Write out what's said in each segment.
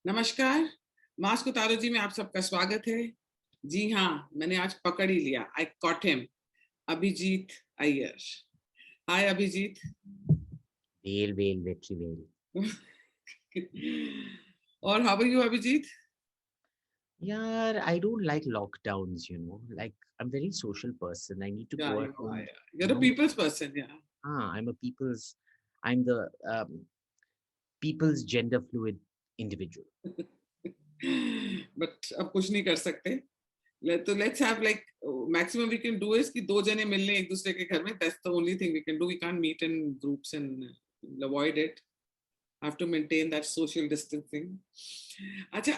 नमस्कार। मास्क उतारो जी में आप सबका स्वागत है। जी हाँ, मैंने आज पकड़ ही लिया। I caught him. Abhijeet Iyer. Hi Abhijeet. Veil, Vetri Veil. और how are you Abhijeet? Yeah, I don't like lockdowns, Like, I'm very social person. I need to Yeah, go you at are. home, Yeah. You're a people's person, yeah. I'm a I'm the people's gender fluid individual. But अब कुछ नहीं कर सकते। तो let's have like maximum we can do is कि दो जने मिल लें एक दूसरे के घर में. That's the only thing we can do. We can't meet in groups and avoid it. Have to maintain that social distancing. अच्छा,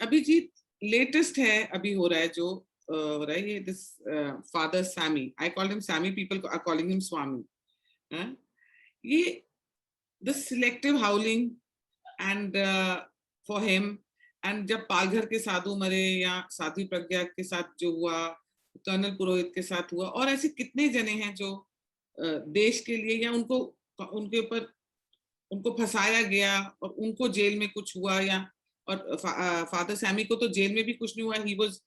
अभिजीत लेटेस्ट है, अभी हो रहा है जो हो रहा है ये this father Sammy. I call him Sammy, people are calling him Swami. ये the selective howling and for him. And जब पालघर के साधु मरे या साध्वी प्रज्ञा के साथ जो हुआ, कर्नल पुरोहित के साथ हुआ, और ऐसे कितने जने हैं जो देश के लिए या उनको उनके ऊपर उनको फंसाया गया और उनको जेल में कुछ हुआ. या और फादर सैमी को तो जेल में भी कुछ नहीं हुआ. He was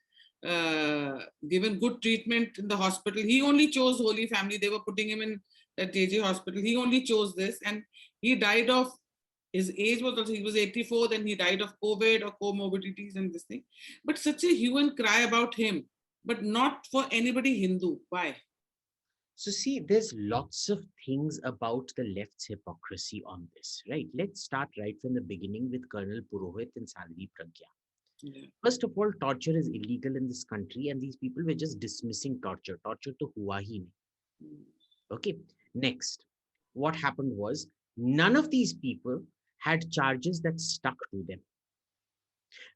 given good treatment in the hospital. He only chose Holy Family. They were putting him in that JJ hospital. He only chose this, and he died of, his age was also, he was 84, then he died of COVID or comorbidities and this thing. But such a hue and cry about him, but not for anybody Hindu. Why? So, see, there's lots of things about the left's hypocrisy on this, right? Let's start right from the beginning with Colonel Purohit and Sadhvi Pragya. Yeah. First of all, torture is illegal in this country, and these people were just dismissing torture. Torture to hua hi nahi. Okay. Next, what happened was none of these people had charges that stuck to them,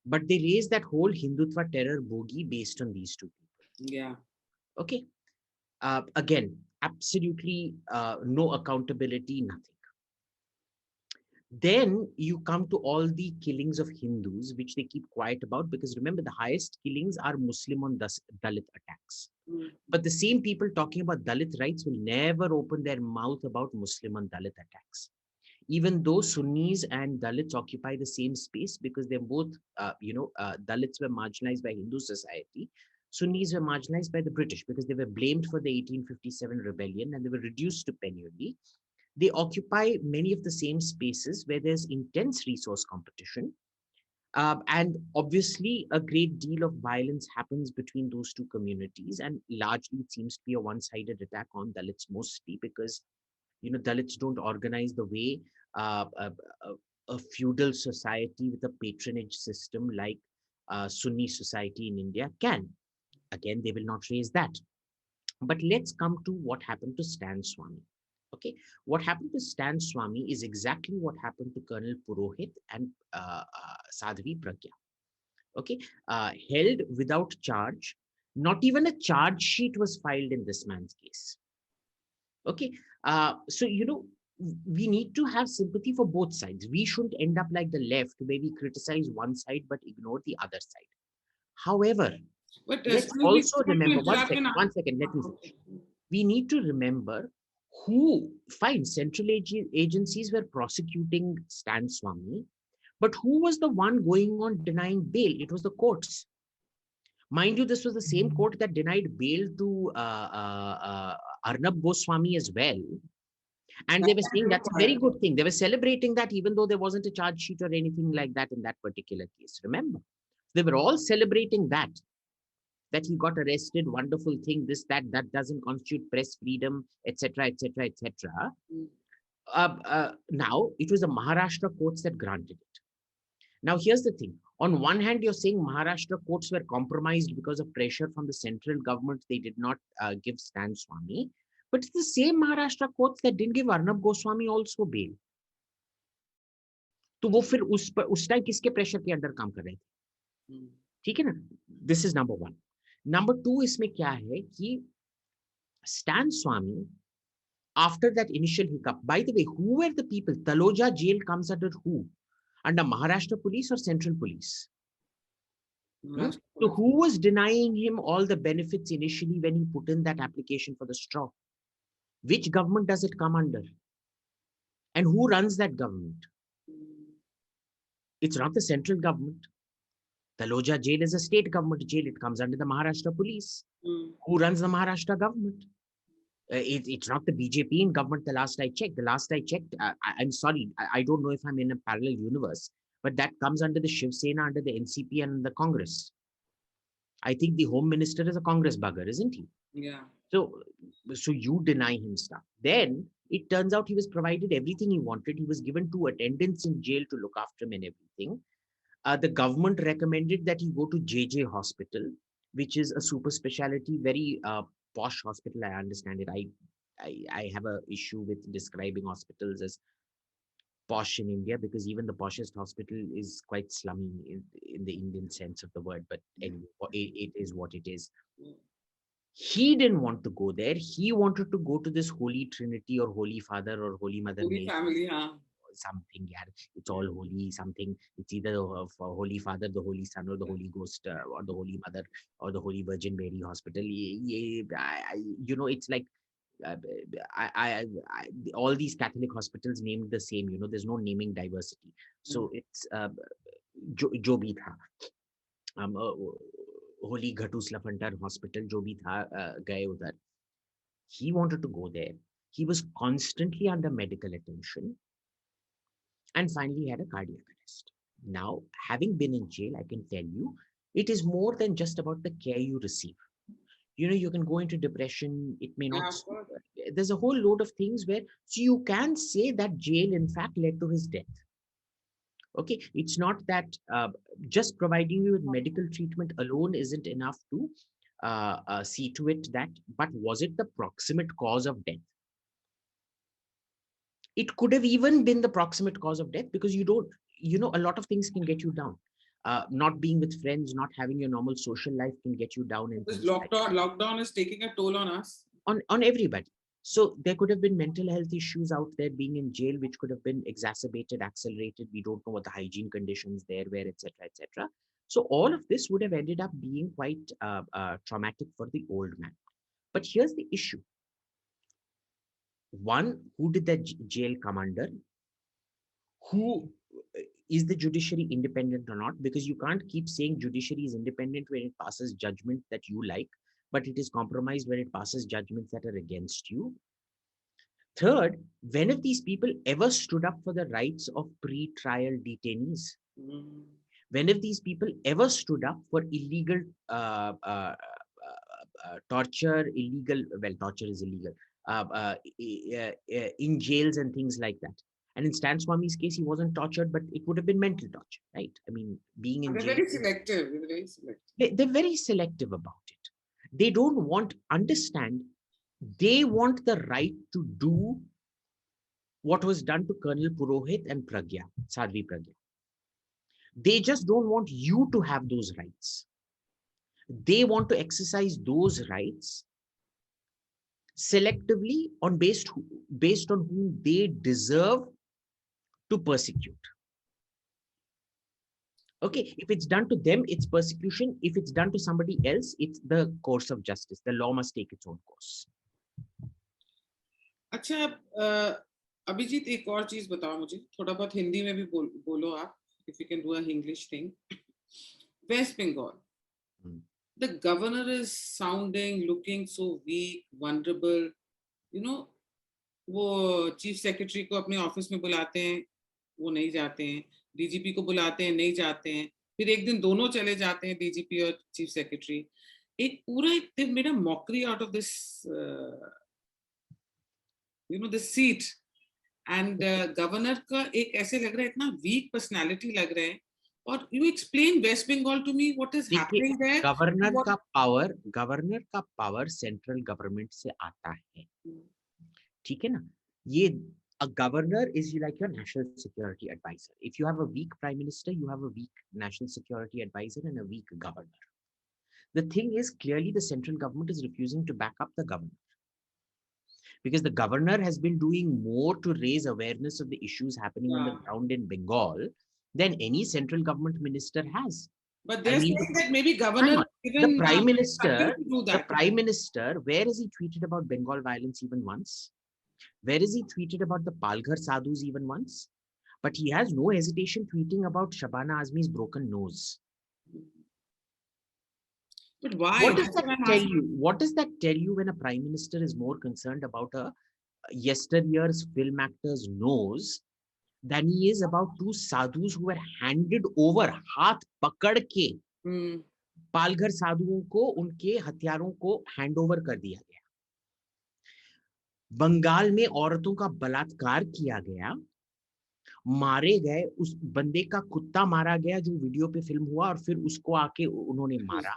but they raised that whole Hindutva terror bogey based on these two people. Yeah. Okay. Again, absolutely no accountability, nothing. Then you come to all the killings of Hindus, which they keep quiet about, because remember, the highest killings are Muslim on Dalit attacks. But the same people talking about Dalit rights will never open their mouth about Muslim on Dalit attacks. Even though Sunnis and Dalits occupy the same space, because they're both, Dalits were marginalized by Hindu society. Sunnis were marginalized by the British because they were blamed for the 1857 rebellion and they were reduced to penury. They occupy many of the same spaces where there's intense resource competition. And obviously, a great deal of violence happens between those two communities. And largely, it seems to be a one-sided attack on Dalits mostly because, Dalits don't organize the way a feudal society with a patronage system like Sunni society in India can. Again, they will not raise that. But let's come to what happened to Stan Swami. Okay, what happened to Stan Swami is exactly what happened to Colonel Purohit and Sadhvi Pragya. Okay, held without charge. Not even a charge sheet was filed in this man's case. Okay, so we need to have sympathy for both sides. We shouldn't end up like the left, where we criticize one side but ignore the other side. However, But let's excuse me, also sorry to remember interrupt you now. one second, let me finish. We need to remember who, fine, central agencies were prosecuting Stan Swami, but who was the one going on denying bail? It was the courts. Mind you, this was the same court that denied bail to Arnab Goswami as well. And they were saying that's a very good thing. They were celebrating that even though there wasn't a charge sheet or anything like that in that particular case. Remember, they were all celebrating that he got arrested, wonderful thing, this, that doesn't constitute press freedom, etc., etc., etc. Now, it was the Maharashtra courts that granted it. Now, here's the thing. On one hand, you're saying Maharashtra courts were compromised because of pressure from the central government. They did not give Stan Swami. But it's the same Maharashtra courts that didn't give Arnab Goswami also bail. तो वो फिर उस time किसके pressure के under काम कर रहे थे? ठीक है ना? This is number one. Number two, इसमें क्या है कि Stan Swami, after that initial hiccup, by the way, who were the people? Taloja jail comes under who? Under Maharashtra police or central police? So who was denying him all the benefits initially when he put in that application for the straw? Which government does it come under? And who runs that government? It's not the central government. Taloja jail is a state government jail. It comes under the Maharashtra police. Who runs the Maharashtra government? It's not the BJP in government. The last I checked, I'm sorry, I don't know if I'm in a parallel universe, but that comes under the Shiv Sena, under the NCP and the Congress. I think the Home Minister is a Congress bugger, isn't he? Yeah. So you deny him stuff. Then it turns out he was provided everything he wanted. He was given 2 attendants in jail to look after him and everything. The government recommended that he go to JJ Hospital, which is a super specialty, very posh hospital. I understand it. I have a issue with describing hospitals as posh in India because even the poshest hospital is quite slummy in the Indian sense of the word. But anyway, it is what it is. He didn't want to go there. He wanted to go to this Holy Trinity or Holy Father or Holy Mother Holy Mary. family, huh? Something, yeah, it's all holy something. It's either for Holy Father, the Holy Son, or the Holy Ghost, or the Holy Mother, or the Holy Virgin Mary Hospital. It's like all these Catholic hospitals named the same. There's no naming diversity. So it's जो भी था, Holy Ghatus Lafantar Hospital, जो भी था, गए उधर. He wanted to go there. He was constantly under medical attention. And finally had a cardiac arrest. Now, having been in jail, I can tell you, it is more than just about the care you receive. You can go into depression. It may not. There's a whole load of things where, so you can say that jail, in fact, led to his death. Okay, it's not that just providing you with medical treatment alone isn't enough to see to it that, but was it the proximate cause of death? It could have even been the proximate cause of death because a lot of things can get you down. Not being with friends, not having your normal social life can get you down. And this lockdown is taking a toll on us. On everybody. So there could have been mental health issues out there being in jail, which could have been exacerbated, accelerated. We don't know what the hygiene conditions there were, etc., etc. So all of this would have ended up being quite traumatic for the old man. But here's the issue. One, who did that jail come under? Who is the judiciary independent or not? Because you can't keep saying judiciary is independent when it passes judgment that you like, but it is compromised when it passes judgments that are against you. Third, when have these people ever stood up for the rights of pre-trial detainees? When have these people ever stood up for illegal torture, torture is illegal, in jails and things like that? And in Stan Swami's case, he wasn't tortured, but it would have been mental torture, right? I mean, being in jail. They're very selective. They're very selective about it. They don't understand. They want the right to do what was done to Colonel Purohit and Pragya, Sadhvi Pragya. They just don't want you to have those rights. They want to exercise those rights selectively based on whom they deserve to persecute. Okay, if it's done to them, it's persecution. If it's done to somebody else, it's the course of justice. The law must take its own course. अच्छा, अभिजीत एक और चीज बताओ मुझे, थोड़ा बहुत हिंदी में भी बोलो आप, if you can do an English thing. West Bengal, the governor is sounding, looking so weak, vulnerable. वो चीफ सेक्रेटरी को अपने ऑफिस में बुलाते हैं, वो नहीं जाते हैं. डीजीपी को बुलाते हैं, नहीं जाते हैं. फिर एक दिन दोनों चले जाते हैं, डीजीपी और चीफ सेक्रेटरी. एक पूरा they made a mockery out of this, the seat. And governor का एक ऐसे लग रहा है, इतना weak personality लग रहा है. और you explain West Bengal to me, what is happening there? Governor का पावर सेंट्रल गवर्नमेंट से आता है, ठीक है ना? ये a governor is like your national security advisor. If you have a weak prime minister, you have a weak national security advisor and a weak governor. The thing is, clearly the central government is refusing to back up the governor, because the governor has been doing more to raise awareness of the issues happening on the ground in Bengal than any central government minister has. But they're saying that maybe governor, the prime minister, where has he tweeted about Bengal violence even once? Where has he tweeted about the Palghar sadhus even once? but he has no hesitation tweeting about Shabana Azmi's broken nose. But why? What does That's that what I'm tell asking. you? What does that tell you when a prime minister is more concerned about a yesteryear's film actor's nose than he is about two sadhus who were handed over, हाथ पकड़ के पालघर साधुओं को उनके हथियारों को hand over कर दिया गया। बंगाल में औरतों का बलात्कार किया गया, मारे गए, उस बंदे का कुत्ता मारा गया जो वीडियो पे फिल्म हुआ, और फिर उसको आके उन्होंने मारा,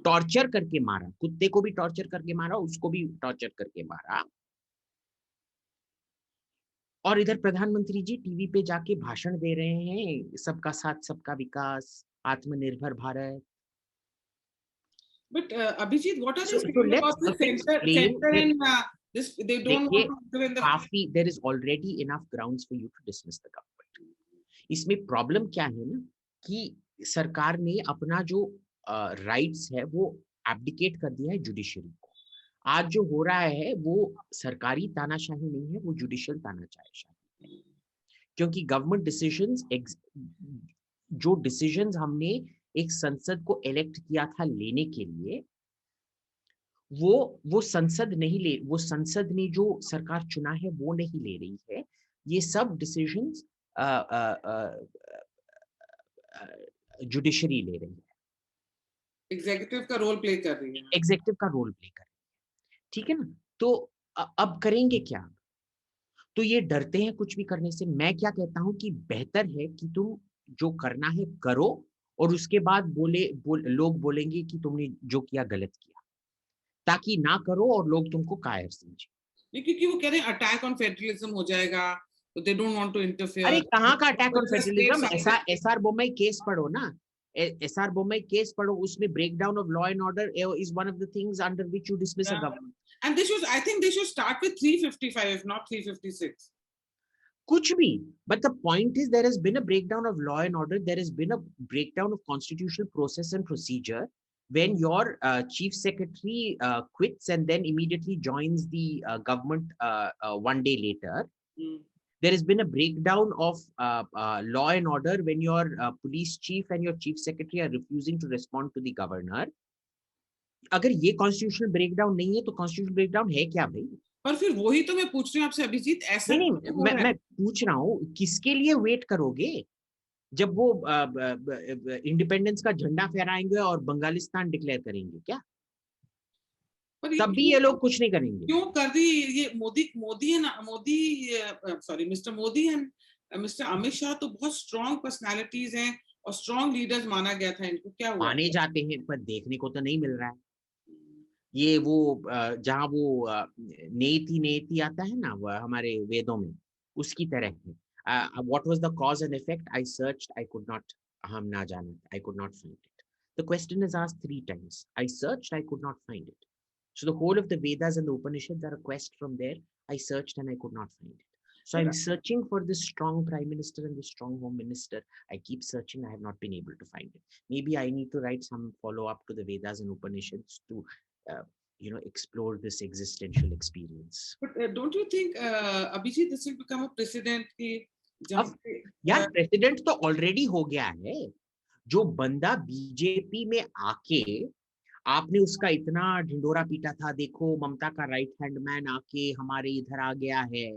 टॉर्चर करके मारा, कुत्ते को भी टॉर्चर करके मारा, उसको भी टॉर्चर करके मारा। और इधर प्रधानमंत्री जी टीवी पे जाके भाषण दे रहे हैं, सबका साथ सबका विकास, आत्मनिर्भर Bharat. But Abhijit, what are they So saying let's about the explain center that in this? They don't देखिए, want to intervene the. काफी there is already enough grounds for you to dismiss the government. इसमें problem क्या है ना कि सरकार ने अपना जो राइट्स है वो एब्डिकेट कर दिया है जुडिशरी को। आज जो हो रहा है वो सरकारी तानाशाही नहीं है, वो जुडिशियल तानाशाही है, क्योंकि गवर्नमेंट डिसीजंस, जो डिसीजंस हमने एक संसद को इलेक्ट किया था लेने के लिए, वो संसद नहीं ले, वो संसद ने जो सरकार चुना है वो नहीं ले रही है। ये सब डिसीजंस जुडिशरी ले रही है, एग्जीक्यूटिव का रोल प्ले कर रही है, एग्जीक्यूटिव का रोल प्ले कर रही है, ठीक है ना। तो अब करेंगे क्या? तो ये डरते हैं कुछ भी करने से। मैं क्या कहता हूं कि बेहतर है कि तुम जो करना है करो, और उसके बाद लोग बोलेंगे कि तुमने जो किया गलत किया, ताकि ना करो और लोग तुमको कायर समझे। क्योंकि वो कह रहे हैं अटैक ऑन फेडरलिज्म हो जाएगा, तो they don't want to interfere. अरे कहाँ का attack on federalism? S R Bommai case पढ़ो ना, एसआर बोम्मई केस पढ़ो, उसमें breakdown of law and order is one of the things under which you dismiss a government. And they should, I think they should start with 355 if not 356, कुछ भी। But the point is there has been a breakdown of law and order, there has been a breakdown of constitutional process and procedure when your chief secretary quits and then immediately joins the government one day later. There has been a breakdown of law and order when your police chief and your chief secretary are refusing to respond to the governor. अगर ये constitutional breakdown नहीं है तो constitutional breakdown है क्या भाई? पर फिर वही तो मैं पूछ रही हूँ आपसे अभिजीत, ऐसा नहीं, मैं पूछ रहा हूँ किसके लिए वेट करोगे? जब वो इंडिपेंडेंस का झंडा फहराएंगे और बंगालिस्तान डिक्लेयर करेंगे क्या? तब भी ये लोग कुछ नहीं करेंगे। क्यों कर दी ये मोदी है ना, sorry mister Modi and mister Amit Shah तो बहुत स्ट्रॉन्ग पर्सनालिटीज हैं और स्ट्रॉन्ग लीडर्स माना गया था इनको, क्या हुआ? माने जाते हैं पर देखने को तो नहीं मिल रहा है। ये वो जहाँ वो नेति आता है ना हमारे वेदों में, उसकी तरह है। What was the cause and effect? I searched, I could not, हम ना जाने, I could not find it. The question is asked 3 times. I searched, I could not find it. So the whole of the Vedas and the Upanishads are a quest from there. I searched and I could not find it. So I'm searching for this strong prime minister and this strong home minister. I keep searching, I have not been able to find it. Maybe I need to write some follow-up to the Vedas and Upanishads to explore this existential experience. But don't you think, Abhijit, this will become a precedent? यार president तो already हो गया है। जो बंदा BJP में आके आपने उसका इतना ढिंडोरा पीटा था, देखो ममता का राइट हैंड मैन आके हमारे इधर आ गया है,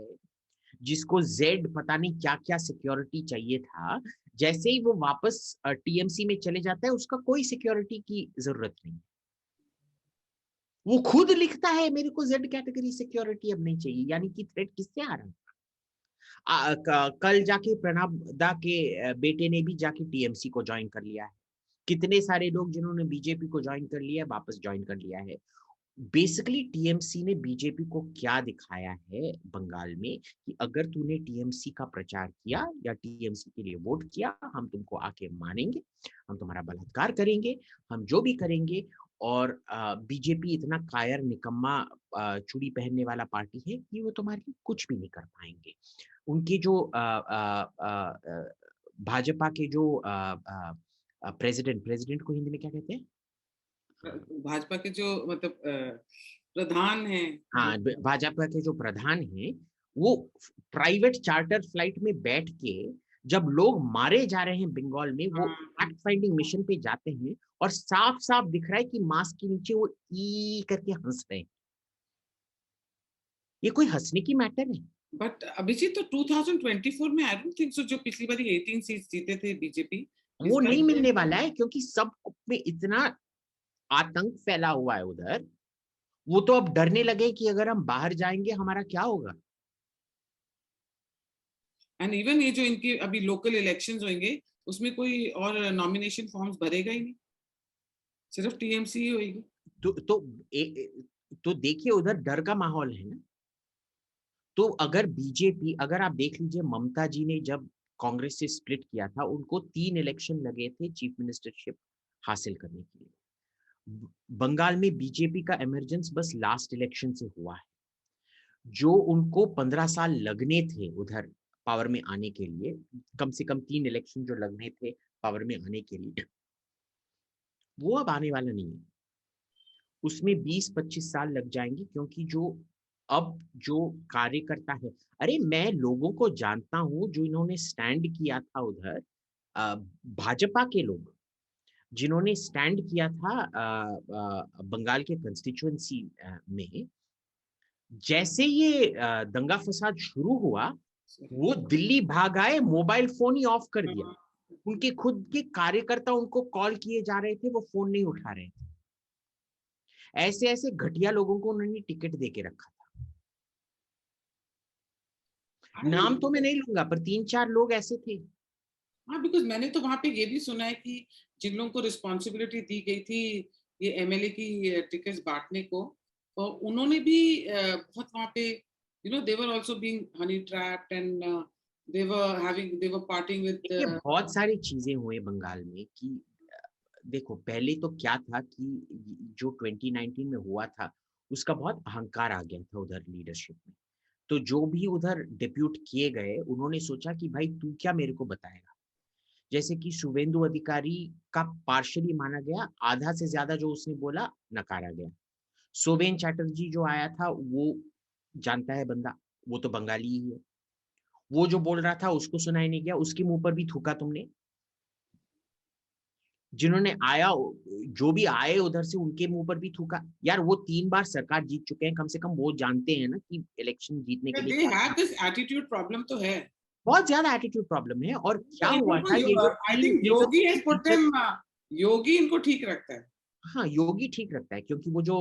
जिसको जेड पता नहीं क्या क्या सिक्योरिटी चाहिए था, जैसे ही वो वापस टीएमसी में चले जाता है उसका कोई सिक्योरिटी की जरूरत नहीं। वो खुद लिखता है मेरे को जेड कैटेगरी सिक्योरिटी अब नहीं चाहिए, यानी कि थ्रेट किससे आ रहा है? कल जाके प्रणब दा के बेटे ने भी जाके टीएमसी को ज्वाइन कर लिया है। कितने सारे लोग जिन्होंने बीजेपी को ज्वाइन कर लिया है वापस ज्वाइन कर लिया है। बेसिकली टीएमसी ने बीजेपी को क्या दिखाया है बंगाल में कि अगर तूने टीएमसी का प्रचार किया या टीएमसी के लिए वोट किया, हम तुमको आके मानेंगे, हम तुम्हारा बलात्कार करेंगे, हम जो भी करेंगे। और बीजेपी इतना कायर निकम्मा चूड़ी पहनने वाला पार्टी है कि वो तुम्हारे लिए कुछ भी नहीं कर पाएंगे। उनके जो भाजपा के जो प्रेसिडेंट को हिंदी में क्या कहते हैं? भाजपा के जो मतलब प्रधान हैं, हाँ, भाजपा के जो प्रधान हैं वो प्राइवेट चार्टर फ्लाइट में बैठ के जब लोग मारे जा रहे हैं बंगाल में, वो फैक्ट फाइंडिंग मिशन पे जाते हैं और साफ साफ दिख रहा है कि मास्क के नीचे वो ई करके हंस रहे हैं। ये कोई हंसने की मैटर है? बट अभिजीत, तो 2024 में आई डोंट थिंक सो, जो पिछली बार 18 सीट्स जीते थे बीजेपी, वो नहीं मिलने वाला है, क्योंकि सब में इतना आतंक फैला हुआ है उधर। वो तो अब डरने लगे कि अगर हम बाहर जाएंगे हमारा क्या होगा। एंड इवन ये जो इनके अभी लोकल इलेक्शंस होंगे, उसमें कोई और नॉमिनेशन फॉर्म्स भरेगा ही नहीं, सिर्फ टीएमसी ही होगी। तो देखिए उधर डर का माहौल है ना। तो अगर बीजेपी, अगर आप देख लीजिए, ममता जी ने जब कांग्रेस से स्प्लिट किया था, उनको 3 इलेक्शन लगे थे चीफ मिनिस्टरशिप हासिल करने के लिए। बंगाल में बीजेपी का इमरजेंस बस लास्ट इलेक्शन से हुआ है। जो उनको 15 साल लगने थे उधर पावर में आने के लिए, कम से कम 3 इलेक्शन जो लगने थे पावर में आने के लिए, वो अब आने वाला नहीं है। उसमें 20-25 साल लग जाएंगे, क्योंकि जो कार्यकर्ता है, अरे मैं लोगों को जानता हूं जो इन्होंने स्टैंड किया था उधर, भाजपा के लोग जिन्होंने स्टैंड किया था बंगाल के कंस्टिट्यूएंसी में। जैसे ये दंगा फसाद शुरू हुआ, वो दिल्ली भाग आए, मोबाइल फोन ही ऑफ कर दिया। उनके खुद के कार्यकर्ता उनको कॉल किए जा रहे थे, वो फोन नहीं उठा रहे थे। ऐसे ऐसे घटिया लोगों को उन्होंने टिकट देके रखा था। नाम तो मैं नहीं लूंगा, पर 3-4 लोग ऐसे थे। हाँ, बिकॉज मैंने तो वहां पे ये भी सुना है कि जिन लोगों को रिस्पॉन्सिबिलिटी दी गई थी ये एमएलए की टिकट्स बांटने को, और उन्होंने भी बहुत वहां पे, they were also being honey trapped, and they were parting with. ये बहुत सारी चीजें हुए बंगाल में कि देखो, पहले तो क्या था कि जो 2019 में हुआ था, उसका बहुत अहंकार आ गया था उधर लीडरशिप में। तो जो भी उधर डिप्यूट किए गए, उन्होंने सोचा कि भाई तू क्या मेरे को बताएगा। जैसे कि शुभेंदु अधिकारी का पार्शली माना गया, आधा से ज्यादा जो उसने बोला नकारा गया। सोवेन चैटर्जी जो आया था, वो जानता है बंदा, वो तो बंगाली ही है। वो जो बोल रहा था उसको सुनाई नहीं गया, उसके मुंह पर भी थूका तुमने। जिन्होंने आया, जो भी आए उधर से, उनके मुंह पर भी थूका। यार वो 3 बार सरकार जीत चुके हैं, कम से कम वो जानते हैं ना कि इलेक्शन जीतने के लिए दे क्या हैव करना। दिस एटीट्यूड प्रॉब्लम तो है। बहुत ज्यादा एटीट्यूड प्रॉब्लम है। और क्या हुआ था, I think Yogi has put teacher, them, Yogi इनको ठीक रखता है। हाँ योगी ठीक रखता है, क्योंकि वो जो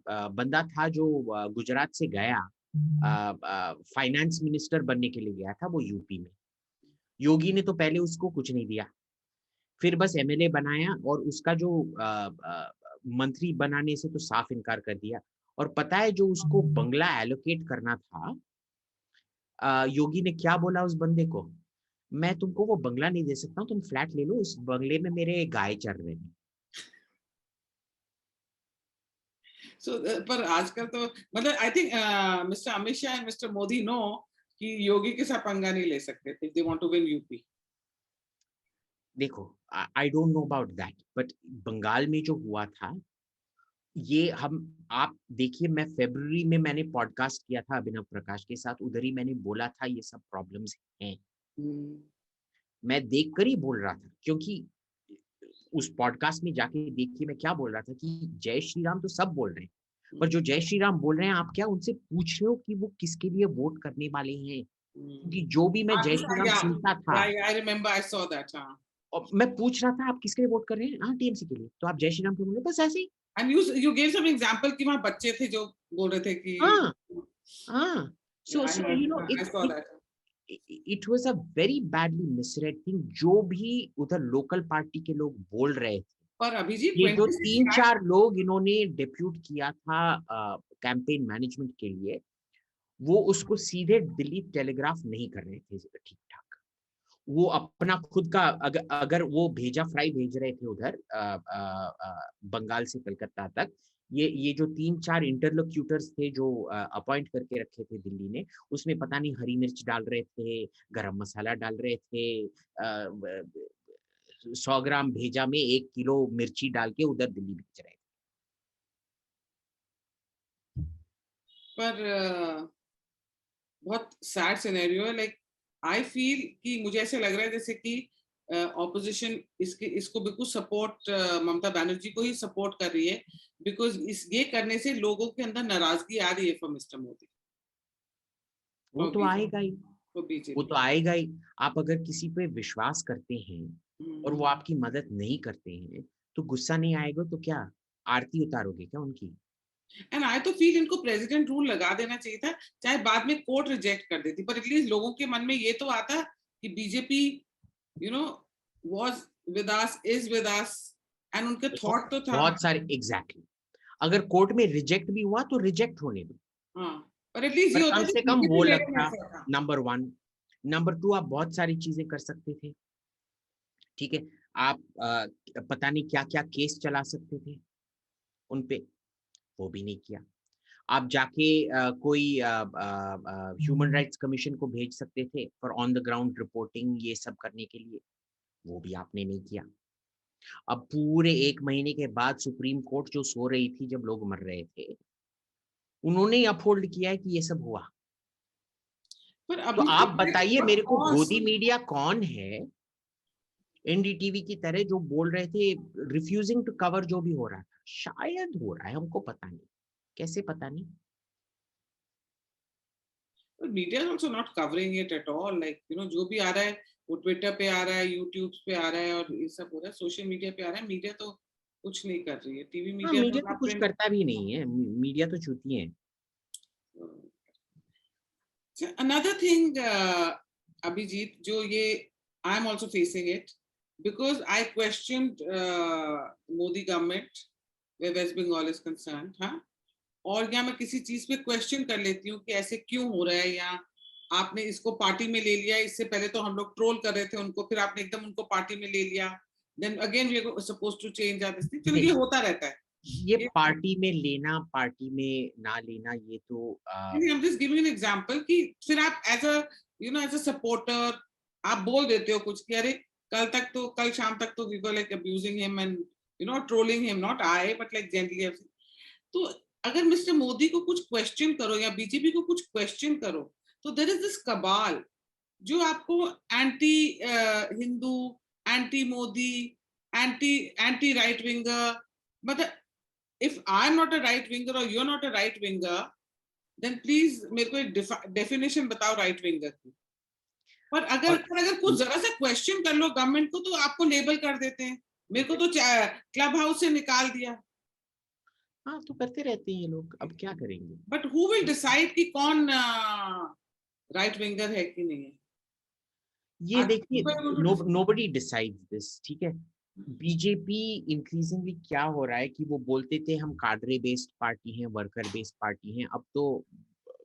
बंदा था जो गुजरात से गया फाइनेंस मिनिस्टर बनने के लिए गया था, वो यूपी में। योगी ने तो पहले उसको कुछ नहीं दिया, फिर बस एमएलए बनाया, और उसका जो मंत्री बनाने से तो साफ इनकार कर दिया। और पता है, जो उसको बंगला एलोकेट करना था, योगी ने क्या बोला उस बंदे को, मैं तुमको वो बंगला नहीं दे सकता हूँ, तुम फ्लैट ले लो, इस बंगले में मेरे गाय चर रहे हैं। सो पर आजकल तो मतलब I think mister Amit Shah and mister Modi know कि योगी के साथ पंगा नहीं ले सकते if they want to win UP. देखो, I don't know about that, but Bengal में जो हुआ था, ये हम आप देखिए, मैं फरवरी में मैंने पॉडकास्ट किया था अभिनव प्रकाश के साथ, उधर ही मैंने बोला था ये सब प्रॉब्लम्स हैं। मैं देखकर ही बोल रहा था, क्योंकि उस पॉडकास्ट में जाके देखिए मैं क्या बोल रहा था कि जय श्री राम तो सब बोल रहे हैं, पर जो जय श्री राम बोल रहे हैं, आप क्या उनसे पूछ रहे हो कि वो किसके लिए वोट करने वाले हैं? क्योंकि जो भी मैं जय श्री राम सुनता था, I remember, I saw that. और मैं पूछ रहा था आप किसके लिए वोट कर रहे हैं? हाँ टीएमसी के लिए। तो आप जय श्री राम क्यों बोल रहे? बस ऐसे ही। And you gave some example कि वहां बच्चे थे जो बोल रहे थे कि हाँ हाँ। So I saw that. It was a very badly misread thing, जो भी उधर लोकल पार्टी के लोग बोल रहे थे। पर अभिजीत ये जो 26 तीन-चार लोग इन्होंने डिप्यूट किया था कैंपेन मैनेजमेंट के लिए, वो उसको सीधे दिल्ली टेलीग्राफ नहीं कर रहे थे ठीक ठाक। वो अपना खुद का, अगर वो भेजा फ्राई भेज रहे थे उधर बंगाल से कलकत्ता तक, ये जो 3-4 इंटरलोक्यूटर्स थे जो अपॉइंट करके रखे थे दिल्ली ने, उसमें पता नहीं हरी मिर्च डाल रहे थे, गरम मसाला डाल रहे थे, 100 ग्राम भेजा में 1 किलो मिर्ची डाल के उधर दिल्ली भेज रहे थे। पर बहुत सैड सिनेरियो है, लाइक आई फील कि मुझे ऐसे लग रहा है जैसे कि ऑपोजिशन इसको बिल्कुल सपोर्ट ममता बनर्जी को ही सपोर्ट कर रही है, बिकॉज ये करने से लोगों के अंदर नाराजगी आ रही है फॉर मिस्टर मोदी, वो तो आएगा ही, फॉर वो बीजेपी। तो आएगा ही। आप अगर किसी पे विश्वास करते हैं और वो आपकी मदद नहीं करते हैं, तो गुस्सा नहीं आएगा तो क्या आरती उतारोगे क्या उनकी? एंड आई तो फील इनको प्रेसिडेंट रूल लगा देना चाहिए था, चाहे बाद में कोर्ट रिजेक्ट कर देती, पर एटलीस्ट लोगों के मन में ये तो आता कि BJP you know was with us, is with us, and उनके देखो, थॉट तो था। बहुत सारे एग्जैक्टली, अगर कोर्ट में रिजेक्ट भी हुआ तो रिजेक्ट होने दो, हाँ, पर एटलीस्ट पर ये होता कम कि से कम वो बीजेपी लग लेवल था। ऐसा था। Number one. नंबर टू, आप बहुत सारी चीजें कर सकते थे, ठीक है। आप पता नहीं क्या क्या केस चला सकते थे उन पे, वो भी नहीं किया। आप जाके कोई ह्यूमन राइट्स कमीशन को भेज सकते थे for on the ground reporting, ये सब करने के लिए, वो भी आपने नहीं किया। अब पूरे 1 महीने के बाद सुप्रीम कोर्ट जो सो रही थी जब लोग मर रहे थे, उन्होंने ही अपहोल्ड किया है कि ये सब हुआ। पर तो अभी आप बताइए मेरे को, कॉस्ट, गोदी मीडिया कौन है एनडीटीवी की तरह जो बोल रहे थे रिफ्यूजिंग टू कवर जो भी हो रहा था, शायद हो रहा है, हमको पता नहीं कैसे, पता नहीं। Media is also not covering it at all, like जो भी आ रहा है वो ट्विटर पे आ रहा है, यूट्यूब पे आ रहा है, और ये सब हो रहा है, सोशल मीडिया पे आ रहा है। मीडिया तो कुछ नहीं कर रही है, टीवी हाँ, मीडिया तो मीडिया तो ना कुछ प्रिंट। करता भी नहीं है, मीडिया तो चूती है। अनदर थिंग अभिजीत, जो ये I am also facing it, because I question Modi government where West Bengal is concern, हाँ, और या मैं किसी चीज पे क्वेश्चन कर लेती हूँ कि ऐसे क्यों हो रहा है, या आपने इसको पार्टी में ले लिया, इससे पहले तो हम लोग ट्रोल कर रहे थे उनको, फिर आपने एकदम उनको पार्टी में ले लिया, then again we are supposed to change our this thing. चलो ये होता रहता है। ये ये पार्टी में लेना, पार्टी में ना लेना, ये तो I am just giving an example कि फिर आप as a as a supporter आप बोल देते हो कुछ कि अरे कल शाम तक तो we were like abusing him and trolling him, not I but like gently. तो अगर मिस्टर मोदी को कुछ क्वेश्चन करो या बीजेपी को कुछ क्वेश्चन करो, तो देयर इज दिस कबाल जो आपको anti Hindu, anti Modi, anti anti right winger, मतलब if I am not a right winger और you are not a right winger, then please मेरे को एक डेफिनेशन बताओ राइट विंगर की। और पर अगर कुछ जरा सा क्वेश्चन कर लो गवर्नमेंट को तो आपको लेबल कर देते हैं। मेरे को तो क्लब हाउस से निकाल दिया। हाँ, तो करते रहते हैं ये लोग, अब क्या करेंगे। बट हु विल डिसाइड कि कौन राइट विंगर है कि नहीं है? ये आज देखिए, people are going to nobody decides this, ठीक है। बीजेपी इंक्रीजिंगली क्या हो रहा है कि वो बोलते थे हम काडरे बेस्ड पार्टी हैं, वर्कर बेस्ड पार्टी हैं, अब तो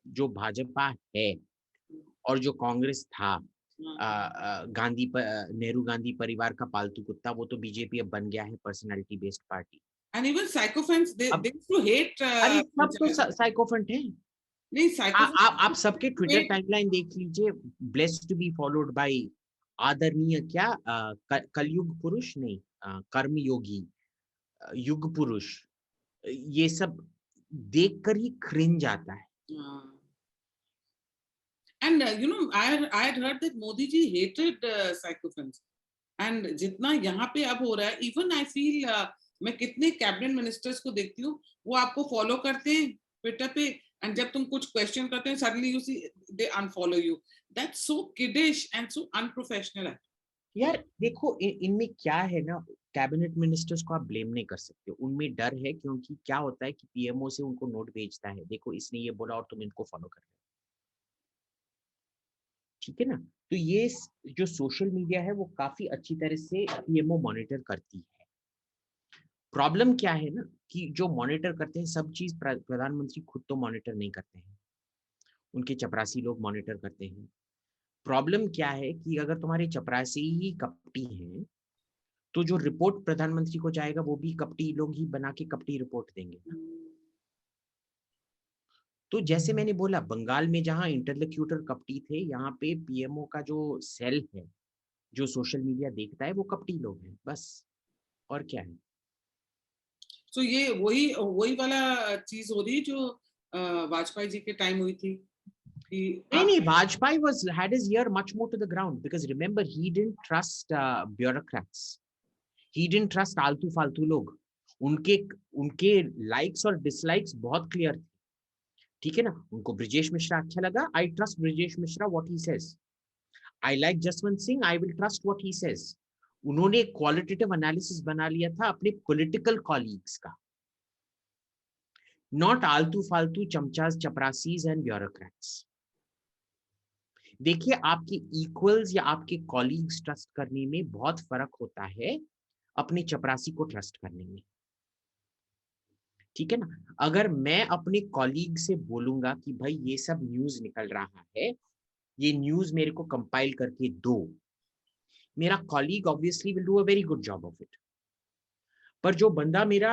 जो भाजपा है और जो कांग्रेस था, नेहरू गांधी परिवार का पालतू कुत्ता, वो तो बीजेपी अब बन गया है personality based party. and even sycophants, they अब used to hate अरे सब तो साइकोफेंट है। नहीं आप sycophants सबके ट्विटर टाइमलाइन देख लीजिए, blessed to be followed by आदरणीय क्या कलयुग पुरुष नहीं, कर्म योगी, युग पुरुष, ये सब देखकर ही क्रिंज आता है। and I had heard that Modi ji hated sycophants, and जितना यहाँ पे अब हो रहा है, even I feel मैं कितने कैबिनेट मिनिस्टर्स को देखती हूँ वो आपको फॉलो करते हैं ट्विटर पे, एंड जब तुम कुछ क्वेश्चन करते हैं suddenly you see they unfollow you. That's so kiddish and so unprofessional. यार देखो, इनमें क्या है ना, कैबिनेट मिनिस्टर्स को आप ब्लेम नहीं कर सकते, उनमें डर है, क्योंकि क्या होता है कि पीएमओ से उनको नोट भेजता है, देखो इसने ये बोला और तुम इनको फॉलो कर रहे हो, ठीक है ना। तो ये जो सोशल मीडिया है वो काफी अच्छी तरह से पीएमओ मॉनिटर करती है। प्रॉब्लम क्या है ना कि जो मॉनिटर करते हैं सब चीज प्रधानमंत्री खुद तो मॉनिटर नहीं करते हैं, उनके चपरासी लोग मॉनिटर करते हैं। प्रॉब्लम क्या है कि अगर तुम्हारे चपरासी ही कपटी हैं, तो जो रिपोर्ट प्रधानमंत्री को जाएगा वो भी कपटी लोग ही बना के कपटी रिपोर्ट देंगे ना। तो जैसे मैंने बोला, बंगाल में जहां इंटरलोक्यूटर कपटी थे, यहाँ पे पीएमओ का जो सेल है, जो सोशल मीडिया देखता है, वो कपटी लोग हैं बस, और क्या है। सो ये वही वही वाला चीज हो रही जो वाजपेयी जी के टाइम हुई थी। नहीं, Vajpayee had his ear much more to the ground because remember he didn't trust bureaucrats. He didn't trust आलतू फालतू लोग. उनके likes और dislikes बहुत clear थे. ठीक है ना? उनको ब्रिजेश मिश्रा अच्छा लगा. I trust Brijesh Mishra what he says. I like Jaswant Singh. I will trust what he says. उन्होंने क्वालिटेटिव एनालिसिस बना लिया था अपने पॉलिटिकल कॉलीग्स का, नॉट आलतू फालतू चमचास चपरासीज एंड ब्यूरोक्रेट्स. देखिए, आपके इक्वल्स या आपके कॉलीग्स ट्रस्ट करने में बहुत फर्क होता है अपने चपरासी को ट्रस्ट करने में. ठीक है ना? अगर मैं अपने कॉलीग से बोलूंगा कि भाई ये सब न्यूज निकल रहा है, ये न्यूज मेरे को कंपाइल करके दो, मेरा colleague obviously will do a very good job of it. पर जो बंदा मेरा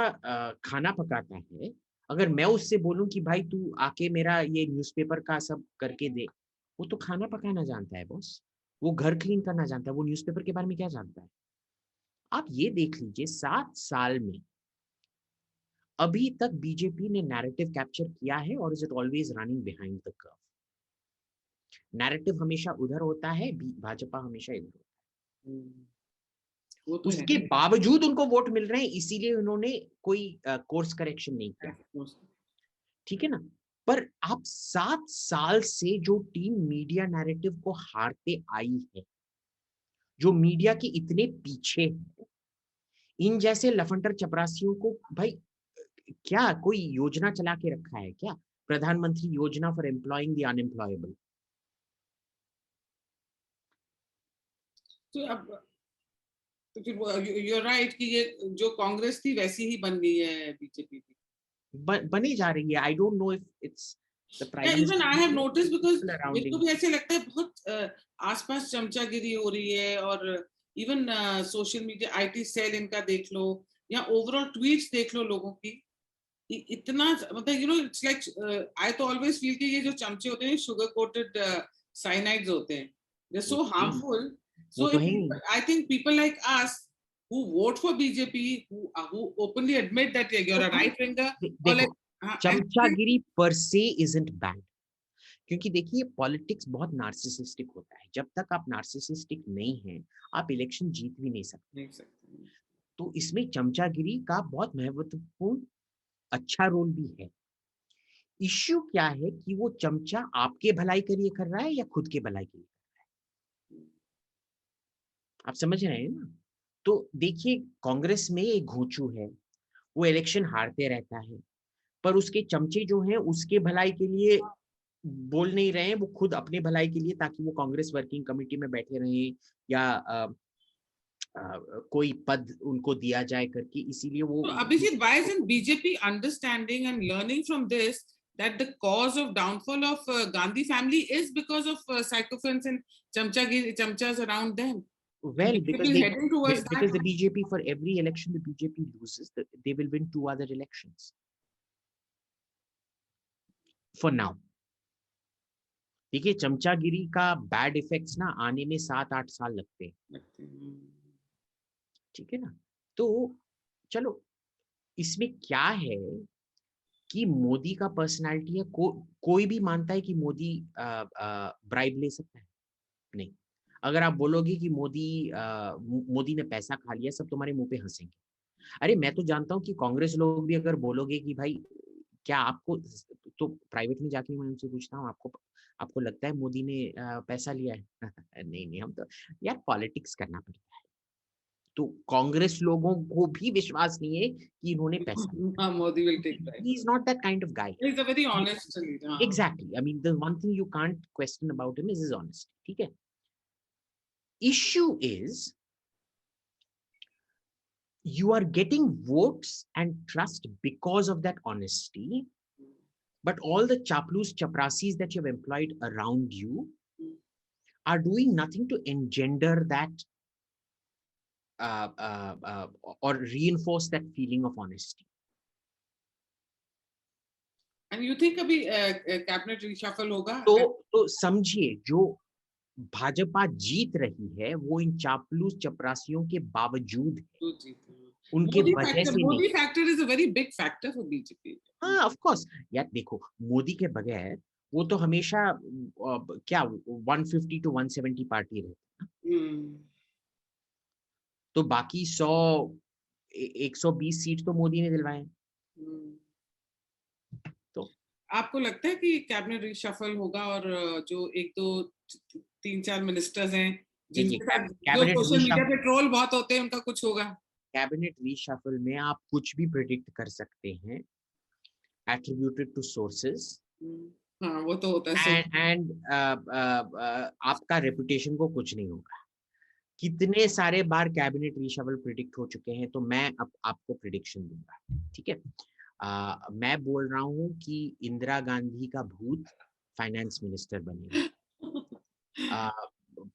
खाना पकाता है, अगर मैं उससे बोलूं कि भाई तू आके मेरा ये न्यूज़पेपर का सब करके दे, वो तो खाना पकाना जानता है बॉस, वो घर क्लीन करना जानता है, वो न्यूज़पेपर के बारे में क्या जानता है? आप ये देख लीजिए 7 साल में अभी तक बीजेपी ने नैरेटिव कैप्चर किया है, और is it always running behind the curve? Narrative हमेशा उधर होता है, भाजपा हमेशा इधर होता है. वो तो उसके है. बावजूद उनको वोट मिल रहे हैं, इसीलिए उन्होंने कोई कोर्स करेक्शन नहीं किया. ठीक है ना? पर आप 7 साल से जो टीम मीडिया नैरेटिव को हारते आई है, जो मीडिया के इतने पीछे है, इन जैसे लफंटर चपरासियों को भाई क्या कोई योजना चला के रखा है क्या? प्रधानमंत्री योजना फॉर एम्प्लॉइंग द अनएम्प्लॉयबल. तो अब तो फिर you're right कि ये जो कांग्रेस थी वैसी ही बन गई है बीजेपी की. बनी जा रही है. आई don't know if it's the prime minister. Even I have notice because मेरे को भी ऐसे लगता है बहुत आसपास चमचागिरी हो रही है, और even social media IT cell इनका देख लो, या ओवरऑल ट्वीट्स देख लो लोगों की, इतना मतलब you know it's like I तो ऑलवेज फील कि ये जो चमचे होते हैं शुगर कोटेड साइनाइड्स होते हैं, they are so harmful. So I think people like us who vote for BJP, who openly admit that you're a right winger, or like चमचागिरी पर से isn't bad. क्योंकि देखिए पॉलिटिक्स बहुत नार्सिसिस्टिक होता है. जब तक आप नार्सिसिस्टिक नहीं हैं, आप इलेक्शन जीत भी नहीं सकते. तो इसमें चमचागिरी का बहुत महत्वपूर्ण अच्छा रोल भी है. इश्यू क्या है कि वो चमचा आपके भलाई के लिए कर रहा है या खुद के भलाई के लिए? आप समझ रहे हैं ना? तो देखिए कांग्रेस में एक घोंचू है, वो इलेक्शन हारते रहता है, पर उसके चमचे जो हैं उसके भलाई के लिए बोल नहीं रहे हैं, वो खुद अपने भलाई के लिए, ताकि वो कांग्रेस वर्किंग कमेटी में बैठे रहें या कोई पद उनको दिया जाए करके, इसीलिए वो. Abhijit, why isn't BJP understanding and learning from this that the cause of downfall of Gandhi family is because of sycophants and chamchas around them? Well, because the BJP, for every election the BJP loses, they will win 2 other elections. For now. देखिए चमचागिरी का bad effects ना आने में 7-8 साल लगते हैं. ठीक है ना? तो चलो, इसमें क्या है कि मोदी का पर्सनालिटी है. कोई भी मानता है कि मोदी ब्राइब ले सकता है? नहीं. अगर आप बोलोगे कि मोदी ने पैसा खा लिया, सब तुम्हारे मुंह पे हंसेंगे. अरे मैं तो जानता हूं कि कांग्रेस लोग भी अगर बोलोगे कि भाई क्या आपको, तो प्राइवेट में जाके मैं उनसे पूछता हूँ, आपको लगता है मोदी ने पैसा लिया है? नहीं, हम तो यार पॉलिटिक्स करना पड़ता है. तो कांग्रेस लोगों को भी विश्वास नहीं है कि इन्होंने पैसा. Modi will take that. He is not that kind of guy. He is a very honest leader. Exactly. I mean, the one thing you can't question about him is his honesty. ठीक है? Issue is you are getting votes and trust because of that honesty, but all the chaplus chaprasis that you have employed around you are doing nothing to engender that or reinforce that feeling of honesty. And you think अभी cabinet reshuffle होगा? तो समझिए, जो भाजपा जीत रही है वो इन चापलूस चपरासियों के बावजूद है. उनके वजह से नहीं. Modi factor is a very big factor for BJP. हाँ, ऑफ कोर्स. यार देखो, मोदी के बगैर वो तो हमेशा क्या 150 to 170 पार्टी रहे, तो बाकी 120 सीट तो मोदी ने दिलवाए हैं। तो आपको लगता है कि कैबिनेट रिशफल होगा और जो एक दो 3-4 मिनिस्टर्स हैं देखिए, जिनके साथ जो कैबिनेट सोशल मीडिया रीशफल पे ट्रोल बहुत होते हैं उनका कुछ होगा? कैबिनेट रीशफल में आप कुछ भी प्रिडिक्ट कर सकते हैं, एट्रीब्यूटेड टू सोर्सेस, हाँ, वो तो होता है सही। एंड आपका रेपुटेशन को कुछ नहीं होगा। कितने सारे बार कैबिनेट रीशफल प्रिडिक्ट हो चुके हैं, तो मैं अब आपको प्रिडिक्शन दूंगा, ठीक है। मैं बोल रहा हूँ कि इंदिरा गांधी का भूत फाइनेंस मिनिस्टर बनेगा,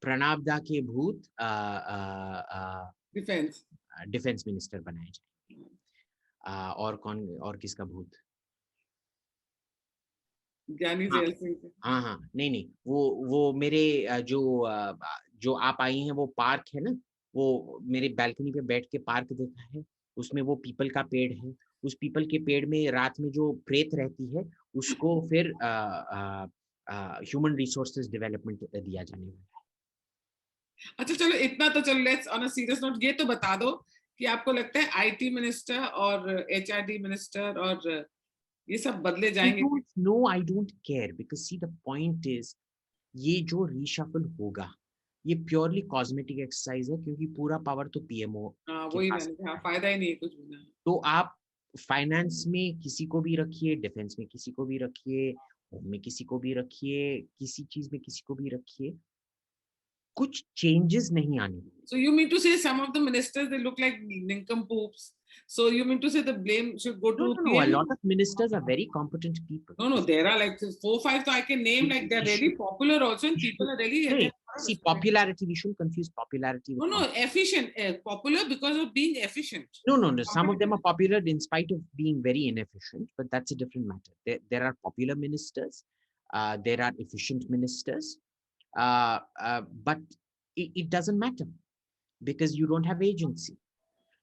प्रणब दा के भूत डिफेंस। डिफेंस मिनिस्टर बनाए जाएंगे, और किसका भूत? ज्ञानी हाँ जैल सिंह। हाँ हाँ, नहीं नहीं, वो मेरे जो आप आई हैं वो पार्क है ना, वो मेरे बालकनी पे बैठ के पार्क देखा है, उसमें वो पीपल का पेड़ है, उस पीपल के पेड़ में रात में जो प्रेत रहती है उसको फिर ह्यूमन रिसोर्सेज डेवलपमेंट दिया जाने वाला है। अच्छा चलो, इतना तो चलो, let's on a serious note ये तो बता दो कि आपको लगता है आईटी मिनिस्टर और एचआरडी मिनिस्टर और ये सब बदले जाएंगे? I don't care because see the point is, ये जो रीशफल होगा ये प्योरली कॉस्मेटिक एक्सरसाइज है, क्योंकि पूरा पावर तो पीएमओ हाँ, के वही पास मैंने है। कहा, फायदा ही नहीं है कुछ भी ना। तो आप फाइनेंस में किसी को भी रखिए, डिफेंस में किसी को भी रखिए, होम में किसी को भी रखिए, किसी चीज में किसी को भी रखिए, कुछ चेंजेस नहीं आने वाले। So you mean to say some of the ministers they look like nincompoops? So you mean to say the blame should go to No, a PM? lot of ministers are very competent people. No, there are like 4-5 so I can name, like they're We really should, popular also, and we people should, are really no, see, attached. popularity, we shouldn't confuse popularity with No, efficient, popular because of being efficient. No. Some of them are popular in spite of being very inefficient, but that's a different matter. There are popular ministers, there are efficient ministers, but it doesn't matter because you don't have agency.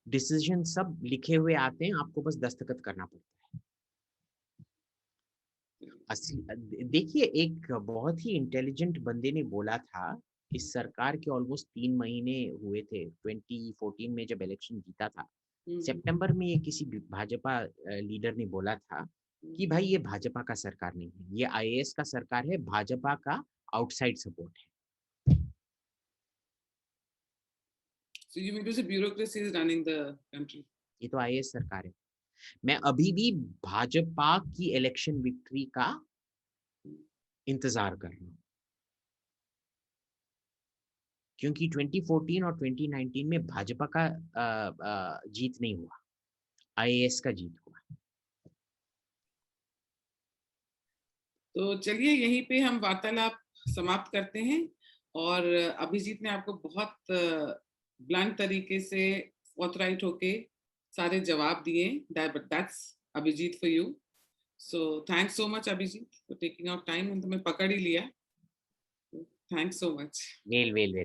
Decision सब लिखे हुए आते हैं, आपको बस दस्तखत करना पड़ता है। असली देखिए, एक बहुत ही इंटेलिजेंट बंदे ने बोला था, इस सरकार के ऑलमोस्ट 3 महीने हुए थे, 2014 में जब इलेक्शन जीता था, सितंबर में ये किसी भाजपा लीडर ने बोला था कि भाई ये भाजपा का सरकार नहीं है, ये आईएएस का सरकार है, भाजपा का आउटसाइड सपोर्ट है। So you mean to say bureaucracy is running the country? ये तो आईएएस सरकार है। मैं अभी भी भाजपा की इलेक्शन विक्ट्री का इंतजार कर रहा हूँ, क्योंकि 2014 और 2019 में भाजपा का जीत नहीं हुआ, आईएएस का जीत हुआ। तो चलिए यहीं पे हम वार्तालाप समाप्त करते हैं, और अभिजीत ने आपको बहुत ब्लंट तरीके से ऑथराइट होके सारे जवाब दिए। That's Abhijeet for you. So thanks so much Abhijeet for taking out time, तुम्हें पकड़ ही लिया। Thanks so much. वेल